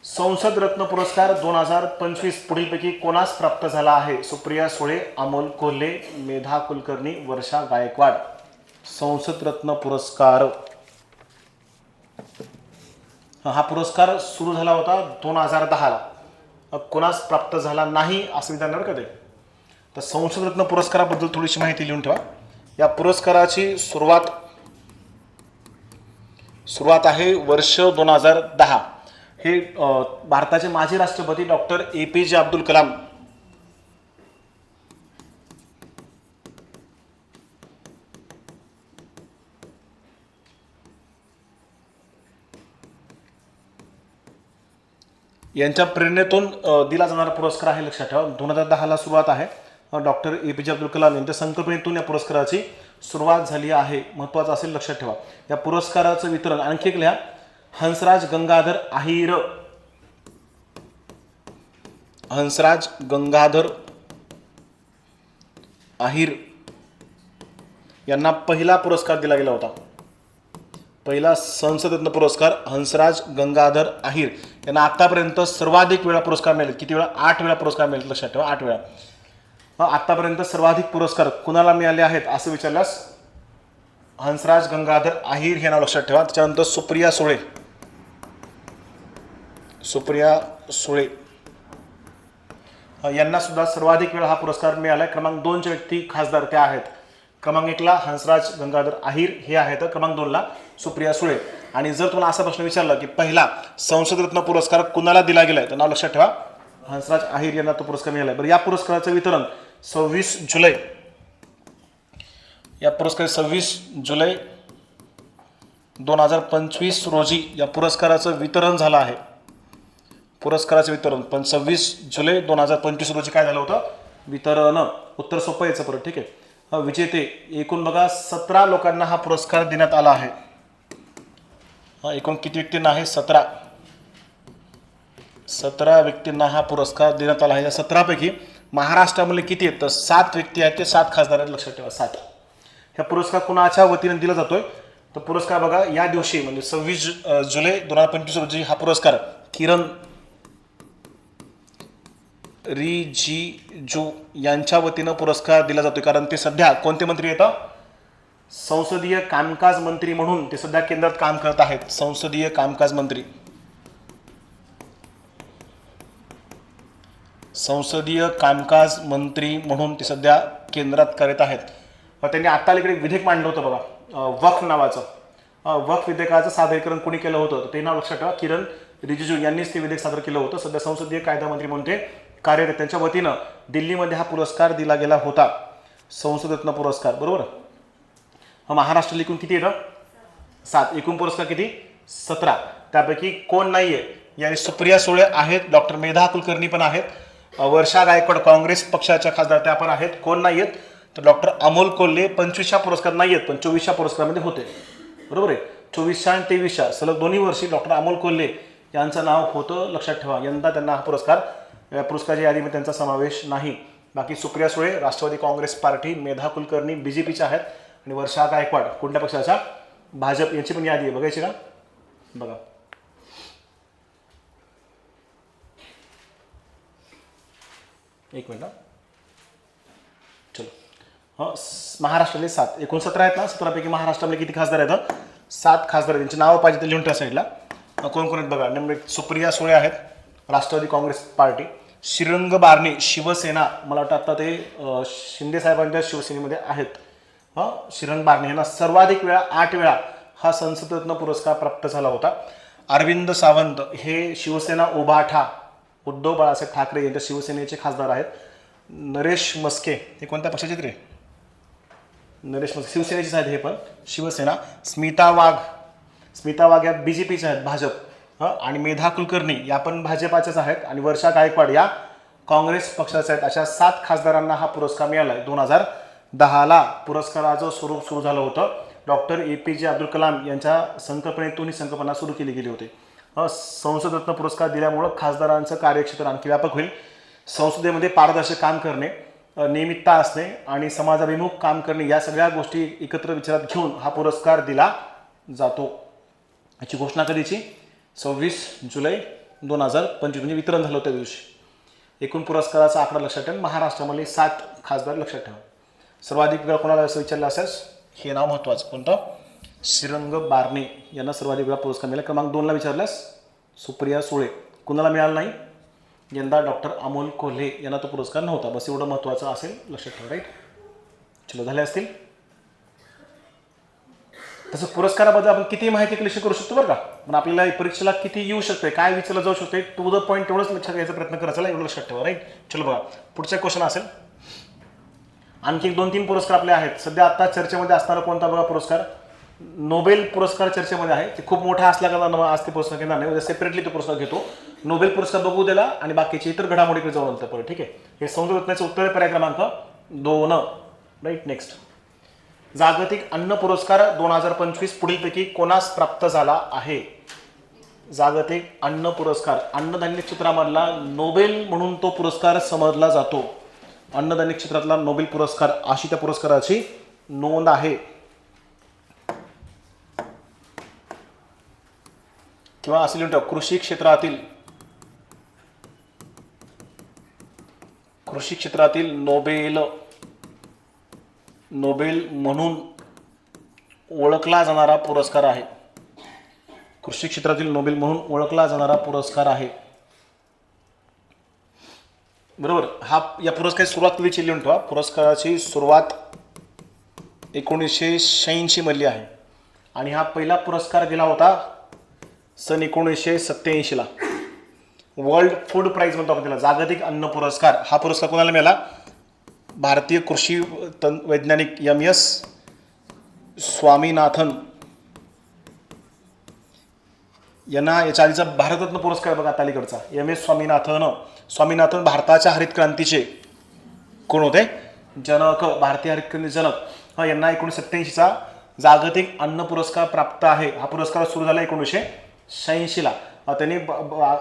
संसद रत्न पुरस्कार 2025 पुढीलपैकी कोणास प्राप्त झाला आहे? सुप्रिया सुळे, अमोल कोल्हे, मेधा कुलकर्णी, वर्षा गायकवाड. संसद रत्न पुरस्कार हा पुरस्कार सुरू झाला होता 2010ला. कोणास प्राप्त झाला नाही असं विधान कधी. तर संसद रत्न पुरस्काराबद्दल थोडीशी माहिती लिहून ठेवा. या पुरस्काराची सुरुवात आहे वर्ष 2010. हे भारताचे माजी राष्ट्रपती डॉक्टर APJ अब्दुल कलाम यांच्या प्रेरणेतून दिला जाणारा पुरस्कार आहे, लक्षात ठेवा. 2010ला सुरुवात आहे. डॉक्टर APJ अब्दुल कलाम यांच्या संकल्पनेतून या पुरस्काराची सुरुवात झाली आहे. महत्त्वाचं असेल, लक्षात ठेवा. या पुरस्काराचं वितरण आणखी एक लिहा. हंसराज गंगाधर अहिर. हंसराज गंगाधर अहिर यांना पहिला पुरस्कार दिला गेला होता. पहिला संसद रत्न पुरस्कार हंसराज गंगाधर अहिर यांना आतापर्यंत सर्वाधिक वेळा पुरस्कार मिळाले. किती वेळा? 8 वेळा पुरस्कार मिळाले, लक्षात ठेवा. 8 वेळा. आतापर्यंत सर्वाधिक पुरस्कार कुणाला मिळाले आहेत असं विचारल्यास हंसराज गंगाधर अहिर हे नाव लक्षात ठेवा. त्याच्यानंतर सुप्रिया सुळे. सुप्रिया सुळे यांना सुद्धा सर्वाधिक वेळा हा पुरस्कार मिळाला. क्रमांक 2च्या व्यक्ती खासदार त्या आहेत. क्रमांक 1ला हंसराज गंगाधर अहिर हे आहेत, क्रमांक 2ला सुप्रिया सुळे. आणि जर तुम्हाला असा प्रश्न विचारला की पहिला संसद रत्न पुरस्कार कुणाला दिला गेलाय, तर नाव लक्षात ठेवा हंसराज अहिर यांना तो पुरस्कार मिळाला. बरं, या पुरस्काराचं वितरण 26 जुलै. या पुरस्कार 26 जुलै 2025 रोजी या पुरस्काराचं वितरण झालं आहे. पुरस्काराचं वितरण पण 26 जुलै 2025 रोजी काय झालं होतं? वितरण. उत्तर सोपं यायचं परत. ठीक आहे. विजेते एकूण बघा 17 लोकांना हा पुरस्कार देण्यात आला आहे. एकूण किती व्यक्तींना आहे? 17 व्यक्तींना हा पुरस्कार देण्यात आला आहे. या 17 पैकी महाराष्ट्रामध्ये किती आहेत? तर 7 व्यक्ती आहेत, ते 7 खासदार आहेत, लक्षात ठेवा. 7. हा पुरस्कार कुणाच्या वतीने दिला जातोय? तर पुरस्कार बघा या दिवशी म्हणजे 26 जुलै 2025 रोजी हा पुरस्कार किरण रिजिजू यांच्या वतीनं पुरस्कार दिला जातोय. कारण ते सध्या कोणते मंत्री येतात? संसदीय कामकाज मंत्री म्हणून ते सध्या केंद्रात काम करत आहेत. संसदीय कामकाज मंत्री. संसदीय कामकाज मंत्री म्हणून ते सध्या केंद्रात करत आहेत. त्यांनी आता अलीकडे विधेयक मांडलं होतं बघा, वक्फ नावाचं. वक्फ विधेयकाचं सादरीकरण कोणी केलं होतं? तर ते नाव लक्षात ठेवा, किरण रिजिजू यांनीच ते विधेयक सादर केलं होतं. सध्या संसदीय कायदा मंत्री म्हणून ते कार्यरत. त्यांच्या वतीनं दिल्लीमध्ये हा पुरस्कार दिला गेला होता, संसद रत्न पुरस्कार. बरोबर. महाराष्ट्राला एकूण किती येतं? 7. एकूण पुरस्कार किती? 17. त्यापैकी कोण नाहीये? याने सुप्रिया सुळे आहेत, डॉक्टर मेधा कुलकर्णी पण आहेत, वर्षा गायकवाड काँग्रेस पक्षाच्या खासदार त्या पण आहेत. कोण नाहीयेत? तर डॉक्टर अमोल कोल्हे 25 पुरस्कार नाहीयेत, पण 24 पुरस्कारामध्ये होते. बरोबर आहे. 24 आणि 23 सलग दोन्ही वर्षी डॉक्टर अमोल कोल्हे यांचं नाव होतं, लक्षात ठेवा. यंदा त्यांना हा पुरस्कार, या पुरस्काराच्या यादीमध्ये त्यांचा समावेश नाही. बाकी सुप्रिया सुळे राष्ट्रवादी काँग्रेस पार्टी, मेधा कुलकर्णी BJPच्या आहेत आणि वर्षा गायकवाड कोणत्या पक्षाच्या? भाजप. यांची पण यादी आहे, बघायची का? बघा. एक मिनिट. चलो. महाराष्ट्रातले 7. एकूण 17 आहेत ना. 17 पैकी महाराष्ट्रामध्ये किती खासदार आहेत? 7 खासदार. त्यांची नावं पाहिजे ते लिहून ठेवा साईडला. कोण कोण आहेत बघा. नंबर 1 सुप्रिया सुळे आहेत, राष्ट्रवादी काँग्रेस पार्टी. श्रीरंग बारणे शिवसेना, मला वाटतं आता ते शिंदे साहेबांच्या शिवसेनेमध्ये आहेत. श्रीरंग बारणे यांना सर्वाधिक वेळा 8 वेळा हा संसद रत्न पुरस्कार प्राप्त झाला होता. अरविंद सावंत हे शिवसेना उभाठा, उद्धव बाळासाहेब ठाकरे यांच्या शिवसेनेचे खासदार आहेत. नरेश मस्के हे कोणत्या पक्षाचे रे? नरेश मस्के शिवसेनेचेच आहेत हे पण, शिवसेना. स्मिता वाघ या BJPच्या आहेत, भाजप. आणि मेधा कुलकर्णी या पण भाजपाच्याच आहेत आणि वर्षा गायकवाड या काँग्रेस पक्षाचे आहेत. अशा 7 खासदारांना हा पुरस्कार मिळाला आहे. 2010ला पुरस्काराचं स्वरूप सुरू झालं होतं. डॉक्टर APJ अब्दुल कलाम यांच्या संकल्पनेतून ही संकल्पना सुरू केली गेली होती. संसदरत्न पुरस्कार दिल्यामुळं खासदारांचं कार्यक्षेत्र आणखी व्यापक होईल. संसदेमध्ये पारदर्शक काम करणे, नियमितता असणे आणि समाजाभिमुख काम करणे या सगळ्या गोष्टी एकत्र विचारात घेऊन हा पुरस्कार दिला जातो. याची घोषणा कधीची? 26 जुलै 2025 म्हणजे वितरण झालं होतं त्या दिवशी. एकूण पुरस्काराचा आकडा लक्षात ठेवा. महाराष्ट्रामध्ये 7 खासदार लक्षात ठेवा. सर्वाधिक वेळा कोणाला असं विचारलं असेल, हे नाव महत्त्वाचं. कोणतं? श्रीरंग बारणे यांना सर्वाधिक वेळा पुरस्कार मिळाला. क्रमांक 2ला विचारल्यास सुप्रिया सुळे. कुणाला मिळाला नाही? यंदा डॉक्टर अमोल कोल्हे यांना तो पुरस्कार नव्हता. बस एवढं महत्त्वाचं असेल लक्षात ठेवा. राईट, चलो झाले असतील. तसं पुरस्काराबद्दल आपण किती माहिती क्लिष्ट करू शकतो बरं का, पण आपल्याला परीक्षेला किती येऊ शकते, काय विचारलं जाऊ शकते, टू द पॉईंट तेवढंच लक्षात घ्यायचा प्रयत्न करायचा, एवढं लक्षात ठेवा. राईट, चलो बघा पुढचा क्वेश्चन असेल. आणखी 2-3 पुरस्कार आपले आहेत. सध्या आता चर्चेमध्ये असणारा कोणता बघा पुरस्कार? नोबेल पुरस्कार चर्चेमध्ये आहे. ते खूप मोठा असल्याकारणानं आज ते पुरस्कार घेणार नाही, सेपरेटली तो पुरस्कार घेतो. नोबेल पुरस्कार बघू दिला आणि बाकीचे इतर घडामोडीकडे जाऊन नंतर परत. ठीक आहे, हे संसदरत्नाचे उत्तर पर्याय क्रमांक 2. Right, next. जागतिक अन्न पुरस्कार 2025 पुढीलपैकी कोणास प्राप्त झाला आहे? जागतिक अन्न पुरस्कार, अन्नधान्य क्षेत्रामधला नोबेल म्हणून तो पुरस्कार समजला जातो. अन्नधान्य क्षेत्रातला नोबेल पुरस्कार अशी त्या पुरस्काराची नोंद आहे. किंवा असे लिहून ठेवा, कृषी क्षेत्रातील नोबेल म्हणून ओळखला जाणारा पुरस्कार आहे. कृषी क्षेत्रातील नोबेल म्हणून ओळखला जाणारा पुरस्कार आहे. बरोबर. या पुरस्काराची सुरुवात कधीची लिहून ठेवा. पुरस्काराची सुरुवात 1986 मधली आहे आणि हा पहिला पुरस्कार दिला होता सन 1987ला. वर्ल्ड फूड प्राईज म्हणतो आपण त्याला, जागतिक अन्न पुरस्कार. हा पुरस्कार कोणाला मिळाला? भारतीय कृषी वैज्ञानिक MS स्वामीनाथन यांना. याच्या आधीचा भारतरत्न पुरस्कार बघा तालीकडचा, MS स्वामीनाथन भारताच्या हरित क्रांतीचे कोण होते? जनक, भारतीय हरित क्रांती जनक. यांना 1987चा जागतिक अन्न पुरस्कार प्राप्त आहे. हा पुरस्कार सुरू झाला 1986ला. त्यांनी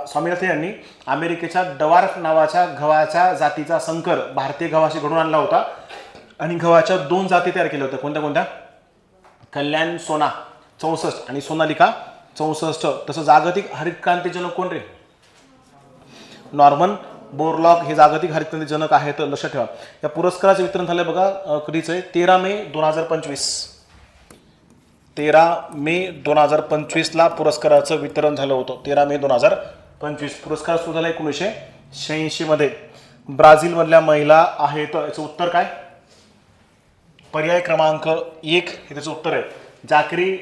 स्वामीनाथन यांनी अमेरिकेच्या डवार्फ नावाच्या गव्हाच्या जातीचा संकर भारतीय गव्हाशी घडून आणला होता आणि गव्हाच्या 2 जाती तयार केल्या होत्या. कोणत्या कोणत्या? कल्याण सोना 64 आणि सोनालिका 64. तसं जागतिक हरित क्रांती जनक कोण रे? नॉर्मन बोरलॉग हे जागतिक हरित क्रांती जनक आहेत, लक्षात ठेवा. या पुरस्काराचं वितरण झालं बघा कधीच आहे? 13 मे 2025. 13 मे 2025ला पुरस्काराचं वितरण झालं होतं. 13 मे 2025. पुरस्कार सुरू झाला 1986 मध्ये. ब्राझीलमधल्या महिला आहेत. याचं उत्तर काय? पर्याय क्रमांक 1 हे त्याचं उत्तर आहे. जाकरी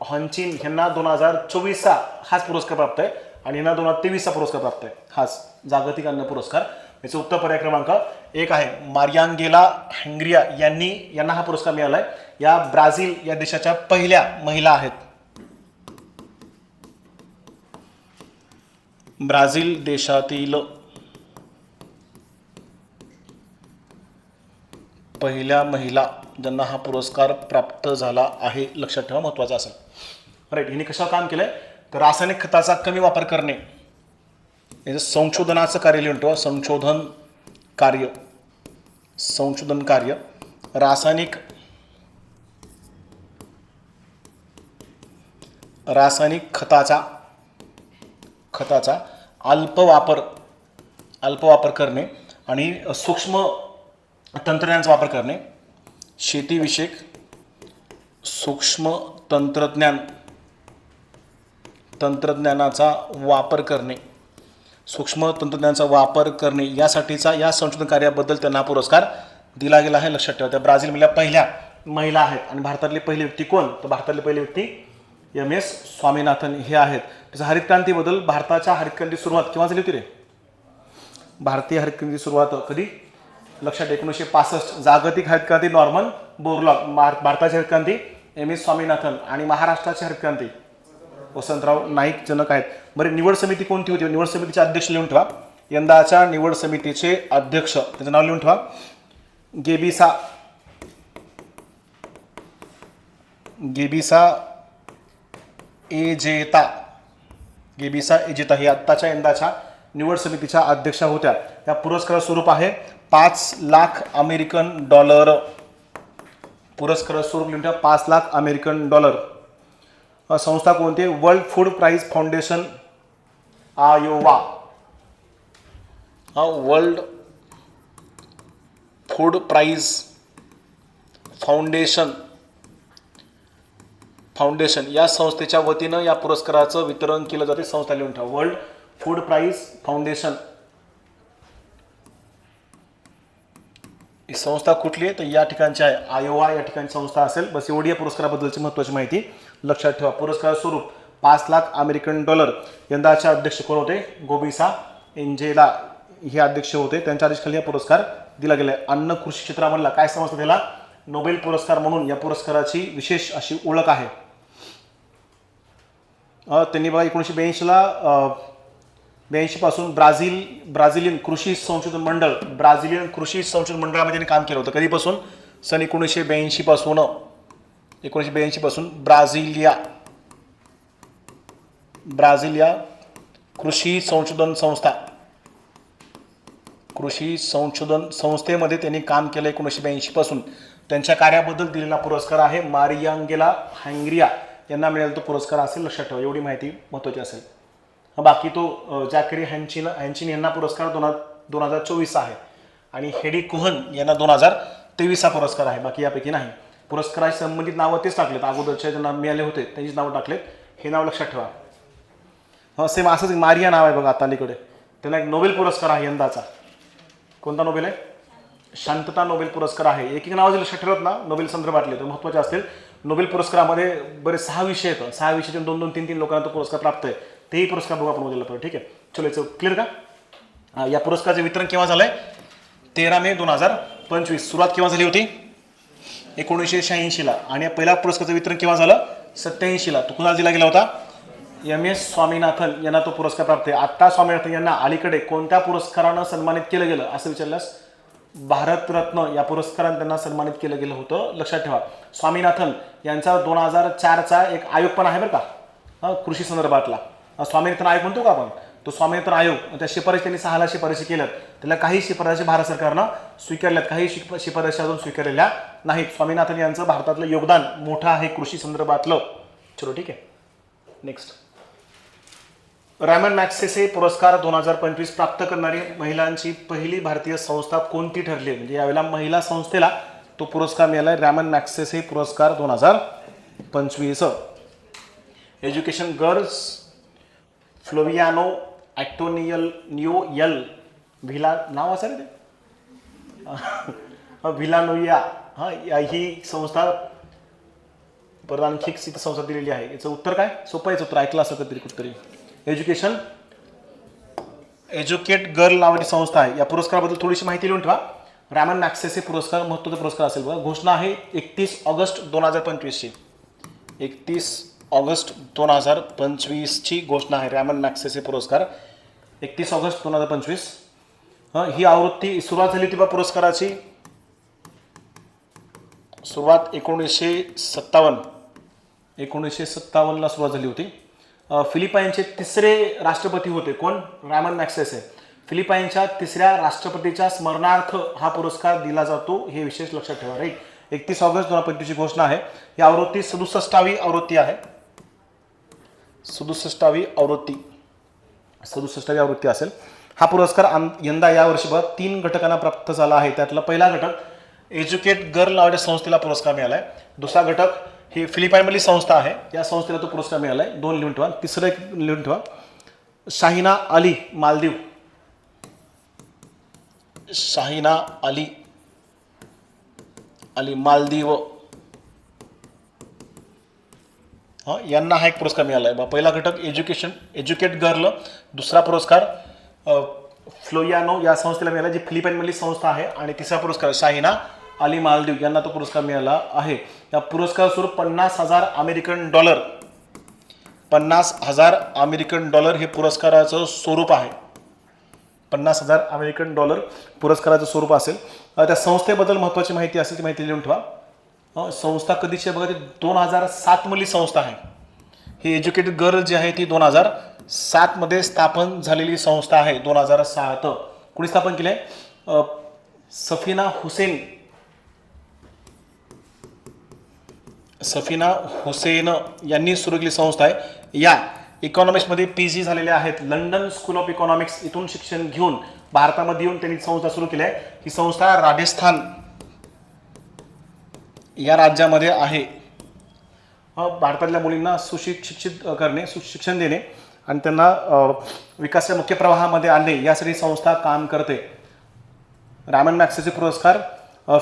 हॉन्चिन यांना 2024चा हाच पुरस्कार प्राप्त आहे आणि यांना 2023चा पुरस्कार प्राप्त आहे, हाच जागतिक अन्न पुरस्कार. याचं उत्तर पर्याय क्रमांक 1 आहे. मारियांगेला हंग्रिया यांना हा पुरस्कार मिळाला आहे. या ब्राझील या देशाच्या पहिल्या महिला आहेत. ब्राझील देशातील पहिल्या महिला ज्यांना हा पुरस्कार प्राप्त झाला आहे, लक्षात ठेवा, महत्त्वाचं असेल. राईट. हिने कशावर काम केलंय? तर रासायनिक खताचा कमी वापर करणे, याचं संशोधनाचं कार्य लिहून ठेवा. संशोधन कार्य रासायनिक खताचा अल्प वापर करणे आणि सूक्ष्म तंत्रज्ञानाचा वापर करणे. शेतीविषयक सूक्ष्म तंत्रज्ञानाचा वापर करणे यासाठीचा या संशोधन कार्याबद्दल त्यांना हा पुरस्कार दिला गेला आहे, लक्षात ठेवा. त्या ब्राझीलमधल्या पहिल्या महिला आहेत आणि भारतातली पहिली व्यक्ती कोण? तर भारतातली पहिली व्यक्ती MS स्वामीनाथन हे आहेत. त्याच्या हरित क्रांतीबद्दल, भारताच्या हरित क्रांती सुरुवात केव्हा झाली होती रे? भारतीय हरित क्रांती सुरुवात कधी? लक्षात. 1965. जागतिक हरित क्रांती नॉर्मन बोरलॉग. भारताची हरित क्रांती MS स्वामीनाथन आणि महाराष्ट्राची हरित क्रांती वसंतराव नाईक जनक आहेत. बरं, निवड समिती कोणती होती? निवड समितीचे अध्यक्ष लिहून ठेवा. यंदाच्या निवड समितीचे अध्यक्ष, त्याचं नाव लिहून ठेवा, गेबिसा एजेता. गेबिसा एजेता ही आत्ताच्या यंदाच्या निवड समितीच्या अध्यक्षा होत्या. या पुरस्काराचं स्वरूप आहे 5 लाख अमेरिकन डॉलर. पुरस्काराचं स्वरूप लिहून ठेवा, 5 लाख अमेरिकन डॉलर. संस्था कोणती? World food prize foundation, Iowa. World food prize foundation या संस्थेच्या वतीनं या पुरस्काराचं वितरण केलं जाते. संस्था लिहून ठेवा, वर्ल्ड फूड प्राइज फाउंडेशन. ही संस्था कुठली आहे? तर या ठिकाणची आहे, आयोवा या ठिकाणी संस्था असेल. बस एवढी या पुरस्काराबद्दलची महत्त्वाची माहिती लक्षात ठेवा. पुरस्कार स्वरूप 5 लाख अमेरिकन डॉलर. यंदाचे अध्यक्ष कोण होते? गोबिसा एंजेला हे अध्यक्ष होते. त्यांच्या आदेशाखाली हा पुरस्कार दिला गेला. अन्न कृषी क्षेत्रामधला काय समजतं त्याला? नोबेल पुरस्कार म्हणून या पुरस्काराची विशेष अशी ओळख आहे. त्यांनी बघा 1982 पासून ब्राझिलियन कृषी संशोधन मंडळ, ब्राझिलियन कृषी संशोधन मंडळामध्ये त्यांनी काम केलं होतं. कधीपासून? सन 1982 पासून ब्राझिलिया कृषी संशोधन संस्थेमध्ये त्यांनी काम केलं 1982 पासून. त्यांच्या कार्याबद्दल दिलेला पुरस्कार आहे. मारियांगेला हँग्रिया यांना मिळालेला तो पुरस्कार असेल. लक्षात ठेवा, एवढी माहिती महत्त्वाची असेल. बाकी तो जॅकरी हॅन्चिन यांना पुरस्कार 2024 आहे आणि हेडी कुहन यांना 2023 हा पुरस्कार आहे. बाकी यापैकी नाही. पुरस्काराशी संबंधित नावं तेच टाकलेत, अगोदरचे ज्यांना मिळाले होते त्यांची नावं टाकलेत. हे नाव लक्षात ठेवा. सेम असंच मारिया नाव आहे बघा आता अलीकडे. त्यांना एक नोबेल पुरस्कार आहे यंदाचा. कोणता नोबेल आहे? शांतता नोबेल पुरस्कार आहे. एक नाव जर लक्षात ठेवत ना नोबेल संदर्भातले तर महत्त्वाचे असतील. नोबेल पुरस्कारामध्ये बरेच 6 विषय आहेत. 6 विषयातून 2-2, 3-3 लोकांना तो पुरस्कार प्राप्त आहे. तेही पुरस्कार बघू आपण उद्याला पर्यंत. ठीक आहे, चलो याचं क्लिअर का? या पुरस्काराचे वितरण केव्हा झालंय? 13 मे 2025. सुरुवात केव्हा झाली होती? 1986 आणि पहिला पुरस्काराचं वितरण केव्हा झालं? 87 तो कुणाला दिला गेला होता? MS स्वामीनाथन यांना तो पुरस्कार प्राप्त आहे. आत्ता स्वामीनाथन यांना अलीकडे कोणत्या पुरस्कारानं सन्मानित केलं गेलं असं विचारल्यास भारतरत्न या पुरस्काराने त्यांना सन्मानित केलं गेलं होतं. लक्षात ठेवा, स्वामीनाथन यांचा 2004चा एक आयोग पण आहे बरं का, कृषी संदर्भातला. स्वामीनाथन आयोग म्हणतो का आपण, तो स्वामीनाथन आयोग. त्या शिफारशी त्यांनी 6 शिफारशी केल्यात. त्याला काही शिफारशी भारत सरकारनं स्वीकारल्यात, काही शिफारशी अजून स्वीकारलेल्या नाहीत. स्वामीनाथन यांचं भारतातलं योगदान मोठं आहे कृषी संदर्भातलं. चलो ठीक आहे, नेक्स्ट. रॅमन मॅग्सेसे पुरस्कार 2025 प्राप्त करणारी महिलांची पहिली भारतीय संस्था कोणती ठरली? म्हणजे यावेळेला महिला संस्थेला तो पुरस्कार मिळाला. रॅमन मॅग्सेसे पुरस्कार 2025. एज्युकेशन गर्ल्स फ्लोवियानो ॲक्टोनियो यल व्हिला नाव असेल ते व्हिलानोया ही संस्था. परत आणखी एक संस्था दिलेली आहे. याचं उत्तर काय? सोपं याचं उत्तर ऐकलं असं तरी कुठतरी. एज्युकेट गर्ल नावाची संस्था आहे. या पुरस्काराबद्दल थोडीशी माहिती लिहून ठेवा. रॅमन मॅग्सेसे पुरस्कार महत्त्वाचा पुरस्कार असेल बघा. घोषणा आहे 31 ऑगस्ट 2025ची. 31 ऑगस्ट 2025ची घोषणा आहे. रॅमन मॅग्सेसे पुरस्कार 31 ऑगस्ट 2025. ही आवृत्ती सुरुवात झाली होती बा पुरस्काराची. सुरुवात 1957ला सुरुवात झाली होती. फिलिपाईनचे 3रे राष्ट्रपती होते. कोण? Ramon Magsaysay. फिलिपाईनच्या 3ऱ्या राष्ट्रपतीच्या स्मरणार्थ हा पुरस्कार दिला जातो. हे विशेष लक्षात ठेवा. राईट, 31 ऑगस्ट 2025ची घोषणा आहे. ही आवृत्ती 67वी आवृत्ती आहे. 67वी आवृत्ती असेल. हा पुरस्कार यंदा यावर्षी 3 घटकांना प्राप्त झाला आहे. त्यातला पहिला घटक एज्युकेट गर्ल नावाच्या संस्थेला पुरस्कार मिळाला आहे. दुसरा घटक ही फिलिपाईनमधली संस्था आहे, या संस्थेला तो पुरस्कार मिळाला आहे. 2 लिहून ठेवा. तिसरं एक लिहून ठेवा, शाहिना अली मालदीव. शाहिना अली मालदीव यांना हा एक पुरस्कार मिळाला आहे. पहिला घटक एज्युकेट गर्ल. दुसरा पुरस्कार फ्लोयानो या संस्थेला मिळाला जी फिलिपाईनमधली संस्था आहे. आणि तिसरा पुरस्कार शाहिना अली मालदीव यांना तो पुरस्कार मिळाला आहे. या पुरस्कार स्वरूप $50,000 अमेरिकन डॉलर 50,000 अमेरिकन डॉलर हे पुरस्काराचं स्वरूप आहे. 50,000 अमेरिकन डॉलर पुरस्काराचं स्वरूप असेल. त्या संस्थेबद्दल महत्त्वाची माहिती असेल ती माहिती लिहून ठेवा. संस्था कधीची आहे बघा, ती 2007 मधली संस्था आहे. ही एज्युकेटेड गर्ल जी आहे ती 2007 मध्ये स्थापन झालेली संस्था आहे. 2007 कोणी स्थापन केली आहे? सफीना हुसेन यांनी सुरू केली संस्था आहे. या इकॉनॉमिक्समध्ये PG झालेले आहेत. लंडन स्कूल ऑफ इकॉनॉमिक्स इथून शिक्षण घेऊन भारतामध्ये येऊन त्यांनी संस्था सुरू केली आहे. ही संस्था राजस्थान या राज्यामध्ये आहे. भारतातल्या मुलींना सुशिक्षित करणे, सुशिक्षण देणे आणि त्यांना विकासाच्या मुख्य प्रवाहामध्ये आणणे यासाठी संस्था काम करते. रामन मॅक्सेसे पुरस्कार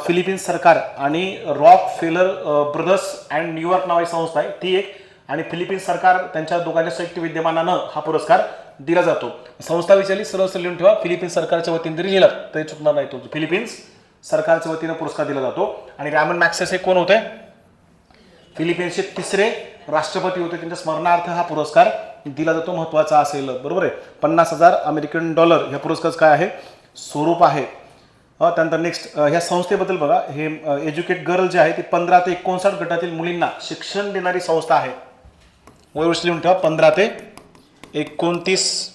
फिलिपिन्स सरकार आणि रॉक फेलर ब्रदर्स अँड न्यूयॉर्क नावाची संस्था आहे ती एक, आणि फिलिपिन्स सरकार त्यांच्या दोघांच्या संयुक्त विद्यमानानं हा पुरस्कार दिला जातो. संस्था विचारली सरळ लिहून ठेवा. फिलिपिन्स सरकारच्या वतीने जरी लिहिलं तरी चुकणार नाही. तो फिलिपिन्स सरकारच्या वतीनं पुरस्कार दिला जातो. आणि रामन मॅक्सेसे कोण होते? फिलिपिन्सचे 3रे राष्ट्रपती होते. त्यांच्या स्मरणार्थ हा पुरस्कार दिला जातो. महत्त्वाचा असेल, बरोबर आहे. 50,000 अमेरिकन डॉलर ह्या पुरस्कार काय आहे? स्वरूप आहे. त्यानंतर नेक्स्ट ह्या संस्थेबद्दल बघा. हे एज्युकेट गर्ल जे आहे ती 15 ते 59 गटातील मुलींना शिक्षण देणारी संस्था आहे. वयोगट लिहून ठेवा. 15 ते 29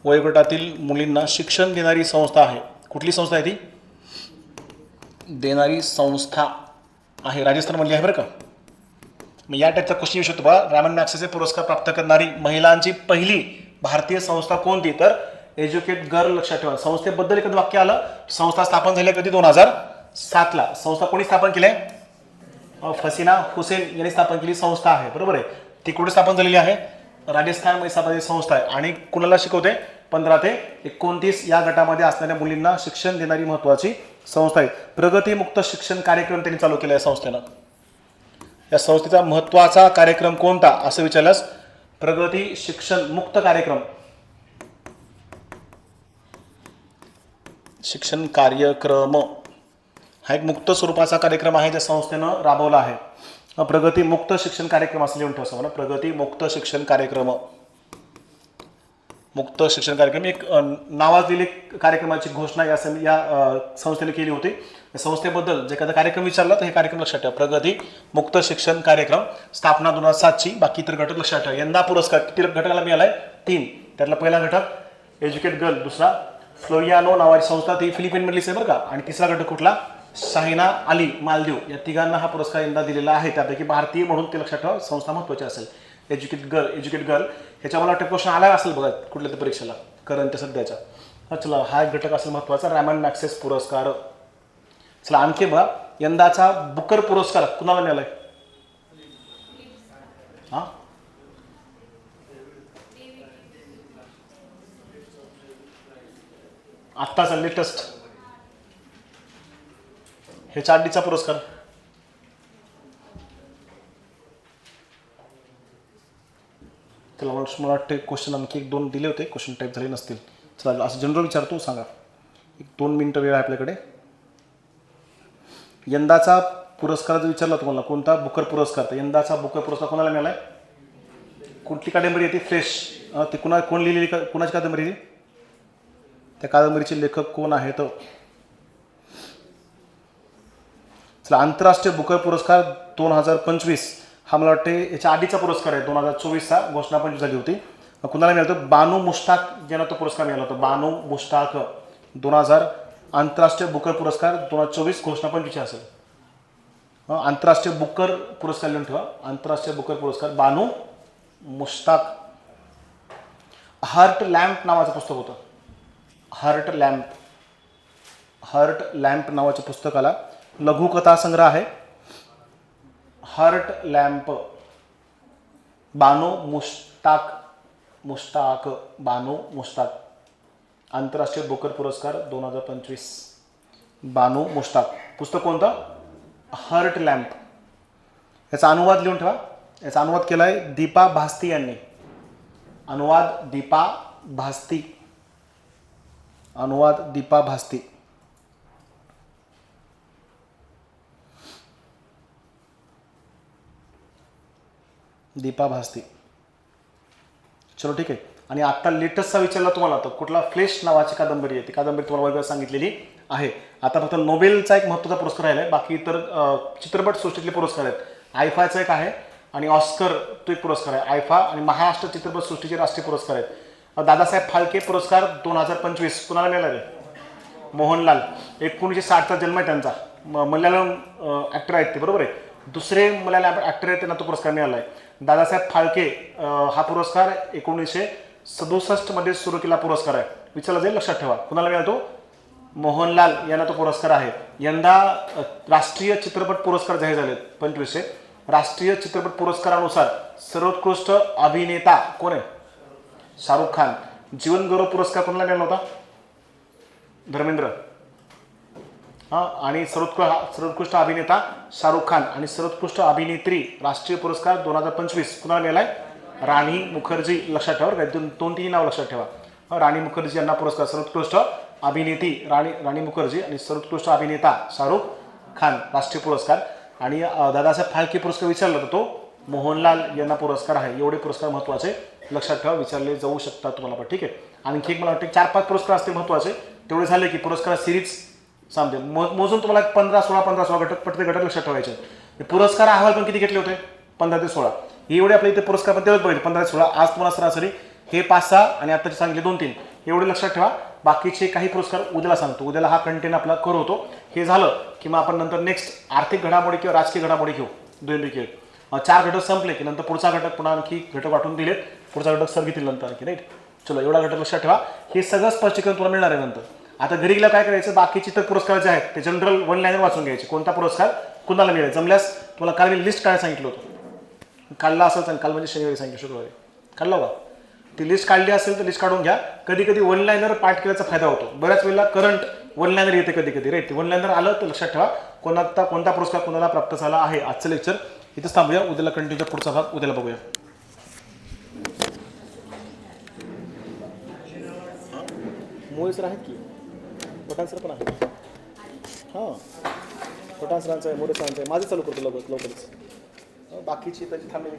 वयोगटातील मुलींना शिक्षण देणारी संस्था आहे. कुठली संस्था आहे ती? देणारी संस्था आहे. राजस्थानमधली आहे बरं का. मग या टाईपचा क्वेश्चन येऊ शकतो बघा. रामन मॅक्सेसे पुरस्कार प्राप्त करणारी महिलांची पहिली भारतीय संस्था कोणती? तर एज्युकेट गर्ल. लक्षात ठेवा. संस्थेबद्दल एखादं वाक्य आलं. संस्था स्थापन झाली कधी? 2007 ला. संस्था कोणी स्थापन केली आहे? फसीना हुसेन यांनी स्थापन केली संस्था आहे, बरोबर आहे. ती कुठे स्थापन झालेली आहे? राजस्थानमध्ये स्थापन झालेली संस्था आहे. आणि कुणाला शिकवते? 15 ते 29 या गटामध्ये असणाऱ्या मुलींना शिक्षण देणारी महत्त्वाची संस्था आहे. प्रगतीमुक्त शिक्षण कार्यक्रम त्यांनी चालू केला आहे संस्थेनं. या संस्थेचा महत्त्वाचा कार्यक्रम कोणता असं विचारल्यास प्रगती शिक्षण मुक्त कार्यक्रम. शिक्षण कार्यक्रम हा एक मुक्त स्वरूपाचा कार्यक्रम आहे ज्या संस्थेनं राबवला आहे. प्रगती मुक्त शिक्षण कार्यक्रम असं लिहून ठेवा. प्रगती मुक्त शिक्षण कार्यक्रम. मुक्त शिक्षण कार्यक्रम एक नावाजलेली कार्यक्रमाची घोषणा या संस्थेने केली होती. संस्थेबद्दल जे एखादा कार्यक्रम विचारला तर हे कार्यक्रम लक्षात ठेवा. प्रगती मुक्त शिक्षण कार्यक्रम. स्थापना 2007 बाकी इतर घटक लक्षात ठेवा. यंदा पुरस्कार किती घटकाला मिळालाय? 3. त्यातला पहिला घटक एज्युकेट गर्ल. दुसरा फ्लोरियानो नावाची संस्था, ती फिलिपिनमधलीच आहे बरं का. आणि तिसरा घटक कुठला? शाहिना अली मालदीव. या तिघांना हा पुरस्कार यंदा दिलेला आहे. त्यापैकी भारतीय म्हणून ते लक्षात ठेवा. संस्था महत्त्वाची असेल. एज्युकेट गर्ल ह्याच्या मला वाटतं क्वेश्चन आला असेल बघा कुठल्या तरी परीक्षेला करंट सध्याच्या. चला हा एक घटक असेल महत्त्वाचा. रामन मॅक्सेस पुरस्कार. चला आणखी बघा. यंदाचा बुकर पुरस्कार कुणाला मिळालाय? हा, आत्ताचा लेटेस्ट HRDचा पुरस्कार. त्याला मला वाटते क्वेश्चन आणखी 1-2 दिले होते. क्वेश्चन टाईप झाले नसतील. चला असं जनरल विचारतो, सांगा. 1-2 मिनिटं वेळ आहे आपल्याकडे. यंदाचा पुरस्कार जर विचारला तुम्हाला कोणता बुकर पुरस्कार, तर यंदाचा बुकर पुरस्कार कोणाला मिळालाय? कुठली कादंबरी येते? फ्रेश. ते कोण लिहिलेली, कोणाची कादंबरी? त्या कादंबरीचे लेखक कोण आहेत? चला आंतरराष्ट्रीय बुकर पुरस्कार 2025 हा मला वाटते याच्या आधीचा पुरस्कार आहे. 2024चा घोषणा पण झाली होती. कुणाला मिळालं? बानू मुश्ताक यांना तो पुरस्कार मिळाला होता. बानू मुश्ताक. 2000 आंतरराष्ट्रीय बुकर पुरस्कार 2024 घोषणा पण तिची असेल. आंतरराष्ट्रीय बुकर पुरस्कार लिहून ठेवा. आंतरराष्ट्रीय बुकर पुरस्कार बानू मुश्ताक. हार्ट लॅम्प नावाचं पुस्तक होतं. हार्ट लॅम्प नावाच्या पुस्तकाला लघुकथा संग्रह आहे. Heart Lamp. बानू मुश्ताक. बानू मुश्ताक. आंतरराष्ट्रीय बुकर पुरस्कार 2025 बानू मुश्ताक. पुस्तक कोणतं? Heart Lamp. याचा अनुवाद लिहून ठेवा. याचा अनुवाद केला आहे दीपा भास्ती यांनी. अनुवाद दीपा भास्ती. दीपा भास्ती. चलो ठीक आहे. आणि आत्ता लेटेस्टचा विचारला तुम्हाला तर कुठला फ्लेश नावाची कादंबरी आहे, ती कादंबरी तुम्हाला वर्गात सांगितलेली आहे. आता फक्त नोबेलचा एक महत्त्वाचा पुरस्कार राहिला आहे, बाकी इतर चित्रपट सृष्टीतले पुरस्कार आहेत. आयफाचा एक आहे आणि ऑस्कर तो एक पुरस्कार आहे. आयफा आणि महाराष्ट्र चित्रपट सृष्टीचे राष्ट्रीय पुरस्कार आहेत. दादासाहेब फाळके पुरस्कार 2025 कुणाला मिळाला रे? मोहनलाल. 1960चा जन्म आहे त्यांचा. मल्याळम ॲक्टर आहेत ते, बरोबर आहे. दुसरे मल्याळम ॲक्टर आहेत त्यांना तो पुरस्कार मिळाला आहे. दादासाहेब फाळके हा पुरस्कार 1967 मध्ये सुरू केला पुरस्कार आहे. विचारला जाईल, लक्षात ठेवा. कुणाला मिळाला? मोहनलाल यांना तो पुरस्कार आहे. यंदा राष्ट्रीय चित्रपट पुरस्कार जाहीर झालेत 25. राष्ट्रीय चित्रपट पुरस्कारानुसार सर्वोत्कृष्ट अभिनेता कोण आहे? शाहरुख खान. जीवन गौरव पुरस्कार कोणाला मिळाला होता? धर्मेंद्र. हां. आणि सर्वोत्कृष्ट अभिनेता शाहरुख खान. आणि सर्वोत्कृष्ट अभिनेत्री राष्ट्रीय पुरस्कार 2025 कुणाला मिळालाय? राणी मुखर्जी. लक्षात ठेवा, काय 2-3 नाव लक्षात ठेवा. राणी मुखर्जी यांना पुरस्कार. सर्वोत्कृष्ट अभिनेत्री राणी मुखर्जी आणि सर्वोत्कृष्ट अभिनेता शाहरुख खान राष्ट्रीय पुरस्कार. आणि दादासाहेब फाळके पुरस्कार विचारला तर तो मोहनलाल यांना पुरस्कार आहे. एवढे पुरस्कार महत्त्वाचे लक्षात ठेवा, विचारले जाऊ शकतात तुम्हाला पण. ठीक आहे. आणखी एक मला वाटतं 4-5 पुरस्कार असतील महत्त्वाचे. तेवढे झाले की पुरस्कार सिरीज सांगते. मोजून तुम्हाला 15-16 घटक प्रत्येक घटक लक्षात ठेवायचे. पुरस्कार अहवाल पण किती घेतले होते? 15 ते 16. एवढे आपल्या इथे पुरस्कार पण तेवढेच बघितले, 15 ते 16. आज तुम्हाला सरासरी हे 5-6 आणि आत्ताचे सांगितले 2-3 एवढे लक्षात ठेवा. बाकीचे काही पुरस्कार उद्याला सांगतो. उद्याला हा कंटेंट आपला करू होतो. हे झालं की मग आपण नंतर नेक्स्ट आर्थिक घडामोडी किंवा राजकीय घडामोडी घेऊ. 2 4 घटक संपले की नंतर पुढचा घटक पुन्हा आणखी घटक वाटून दिलेत. पुढचा घटक सर घेतील नंतर आणखी, राईट. चलो, एवढा घटक लक्षात ठेवा. हे सगळं स्पष्टीकरण तुला मिळणार आहे नंतर. आता घरी गेला काय करायचं, बाकीचे तर पुरस्कार जे आहेत ते जनरल 1 लाईनर वाचून घ्यायचे. कोणता पुरस्कार कुणाला मिळेल. जमल्यास तुला काल मी लिस्ट काय सांगितलं होतं, काढला असेल तर काल म्हणजे शनिवारी सांगितलं, शुक्रवारी काढला का? ती लिस्ट काढली असेल तर लिस्ट काढून घ्या. कधी कधी 1 लाईनर पाठ केल्याचा फायदा होतो. बऱ्याच वेळेला करंट 1 लाईनर येते कधी कधी, राईट. 1 लाईनर आलं तर लक्षात ठेवा कोणता पुरस्कार कोणाला प्राप्त झाला आहे. आजचं लेक्चर इथंच थांबूया. उद्याला कंटिन्यूचा पुढचा भाग उद्याला बघूया. मोहित सर आहेत की, पठाण सर पण आहे. हां, पठाण सरांचं आहे, मोरे सरांचं आहे. माझं चालू करतो लवकरच. बाकीची त्याची थांबलेली